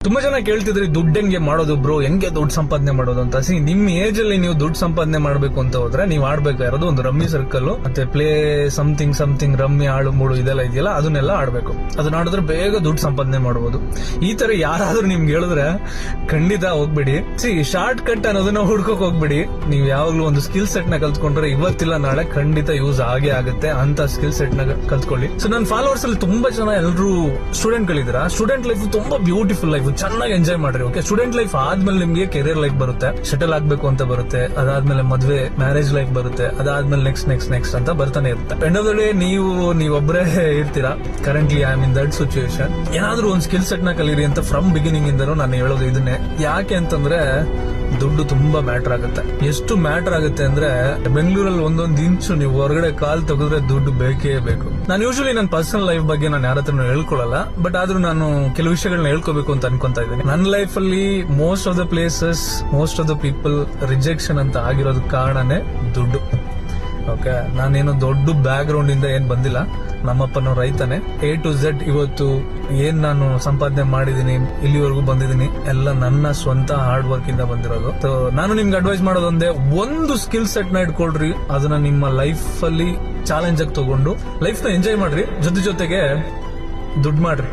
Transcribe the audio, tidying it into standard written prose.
ತುಂಬಾ ಜನ ಕೇಳ್ತಿದ್ರಿ ದುಡ್ಡು ಹೆಂಗೆ ಮಾಡೋದು ಬ್ರೋ, ಹೆಂಗೆ ದುಡ್ಡು ಸಂಪಾದನೆ ಮಾಡೋದು ಅಂತ. ನಿಮ್ ಏಜ್ ಅಲ್ಲಿ ನೀವು ದುಡ್ಡು ಸಂಪಾದನೆ ಮಾಡ್ಬೇಕು ಅಂತ ಹೋದ್ರೆ ನೀವು ಆಡ್ಬೇಕಾಗಿರೋದು ಒಂದು ರಮ್ಮಿ ಸರ್ಕಲ್ ಮತ್ತೆ ಪ್ಲೇ ಸಮಥಿಂಗ್ ರಮ್ಮಿ ಆಳು ಮೂಡು ಇದೆಲ್ಲ ಇದೆಯಲ್ಲ, ಅದನ್ನೆಲ್ಲ ಆಡ್ಬೇಕು. ಅದನ್ನ ಆಡಿದ್ರೆ ಬೇಗ ದುಡ್ಡು ಸಂಪಾದನೆ ಮಾಡಬಹುದು. ಈ ತರ ಯಾರಾದ್ರೂ ನಿಮ್ಗೆ ಹೇಳಿದ್ರೆ ಖಂಡಿತ ಹೋಗ್ಬಿಡಿ. ಶಾರ್ಟ್ ಕಟ್ ಅನ್ನೋದನ್ನ ಹುಡ್ಕೋಕ್ ಹೋಗ್ಬಿಡಿ. ನೀವು ಯಾವಾಗ್ಲೂ ಒಂದು ಸ್ಕಿಲ್ ಸೆಟ್ ನ ಕಲ್ತ್ಕೊಂಡ್ರೆ ಇವತ್ತಿಲ್ಲ ನಾಳೆ ಖಂಡಿತ ಯೂಸ್ ಆಗೇ ಆಗುತ್ತೆ. ಅಂತ ಸ್ಕಿಲ್ ಸೆಟ್ ನ ಕಲ್ತ್ಕೊಳ್ಳಿ. ಸೊ ನನ್ನ ಫಾಲೋವರ್ಸ್ ಅಲ್ಲಿ ತುಂಬಾ ಜನ ಎಲ್ಲರೂ ಸ್ಟೂಡೆಂಟ್ ಗಳಿದ್ದೀರಾ. ಸ್ಟೂಡೆಂಟ್ ಲೈಫ್ ತುಂಬಾ ಬ್ಯೂಟಿಫುಲ್ ಲೈಫ್, ಚೆನ್ನಾಗಿ ಎಂಜಾಯ್ ಮಾಡ್ರಿ. ಓಕೆ, ಸ್ಟೂಡೆಂಟ್ ಲೈಫ್ ಆದ್ಮೇಲೆ ನಿಮ್ಗೆ ಕೆರಿಯರ್ ಲೈಫ್ ಬರುತ್ತೆ, ಸೆಟಲ್ ಆಗ್ಬೇಕು ಅಂತ ಬರುತ್ತೆ, ಅದಾದ್ಮೇಲೆ ಮದ್ವೆ ಮ್ಯಾರೇಜ್ ಲೈಫ್ ಬರುತ್ತೆ, ಅದಾದ್ಮೇಲೆ ನೆಕ್ಸ್ಟ್ ಅಂತ ಬರ್ತಾನೆ ಇರುತ್ತೆ. ಎಂಡ್ ಆಫ್ ದ ಡೇ ನೀವೊಬ್ಬರೇ ಇರ್ತೀರಾ. Currently I am in that situation. ಏನಾದ್ರೂ ಒಂದು ಸ್ಕಿಲ್ ಸೆಟ್ ನ ಕಲೀರಿ ಅಂತ ಫ್ರಮ್ ಬಿಗಿನಿಂಗ್ ಇಂದನೂ ನಾನು ಹೇಳೋದು ಇದನ್ನೇ. ಯಾಕೆ ಅಂತಂದ್ರೆ ದುಡ್ಡು ತುಂಬಾ ಮ್ಯಾಟರ್ ಆಗುತ್ತೆ. ಎಷ್ಟು ಮ್ಯಾಟರ್ ಆಗುತ್ತೆ ಅಂದ್ರೆ ಬೆಂಗಳೂರಲ್ಲಿ ಒಂದೊಂದು ಇಂಚು ನೀವು ಹೊರಗಡೆ ಕಾಲ್ ತೆಗೆದ್ರೆ ದುಡ್ಡು ಬೇಕೇ ಬೇಕು. ನಾನು ಯೂಶಲಿ ನನ್ನ ಪರ್ಸನಲ್ ಲೈಫ್ ಬಗ್ಗೆ ನಾನು ಯಾರ ಹತ್ರ ಹೇಳ್ಕೊಳ್ಳಲ್ಲ, ಬಟ್ ಆದ್ರೂ ನಾನು ಕೆಲವು ವಿಷಯಗಳನ್ನ ಹೇಳ್ಕೋಬೇಕು ಅಂತ ಅನ್ಕೊಂತಾ ಇದ್ದೀನಿ. ನನ್ನ ಲೈಫ್ ಅಲ್ಲಿ most of the places, most of the people rejection ಅಂತ ಆಗಿರೋದಕ್ಕೆ ಕಾರಣನೇ ದುಡ್ಡು. ಓಕೆ, ನಾನೇನು ದೊಡ್ಡ ಬ್ಯಾಕ್ ಗ್ರೌಂಡ್ ಇಂದ ಏನ್ ಬಂದಿಲ್ಲ. ನಮ್ಮಪ್ಪನ ರೈತನೇ. A to Z ಇವತ್ತು ಏನ್ ನಾನು ಸಂಪಾದನೆ ಮಾಡಿದೀನಿ, ಇಲ್ಲಿವರೆಗೂ ಬಂದಿದ್ದೀನಿ, ಎಲ್ಲ ನನ್ನ ಸ್ವಂತ ಹಾರ್ಡ್ ವರ್ಕ್ ಇಂದ ಬಂದಿರೋದು. ನಾನು ನಿಮ್ಗೆ ಅಡ್ವೈಸ್ ಮಾಡೋದೊಂದೇ, ಒಂದು ಸ್ಕಿಲ್ ಸೆಟ್ ನ ಇಟ್ಕೊಳ್ರಿ. ಅದನ್ನ ನಿಮ್ಮ ಲೈಫ್ ಅಲ್ಲಿ ಚಾಲೆಂಜ್ ಆಗಿ ತಗೊಂಡು ಲೈಫ್ ನ ಎಂಜಾಯ್ ಮಾಡ್ರಿ. ಜೊತೆಗೆ ದುಡ್ಡು ಮಾಡ್ರಿ.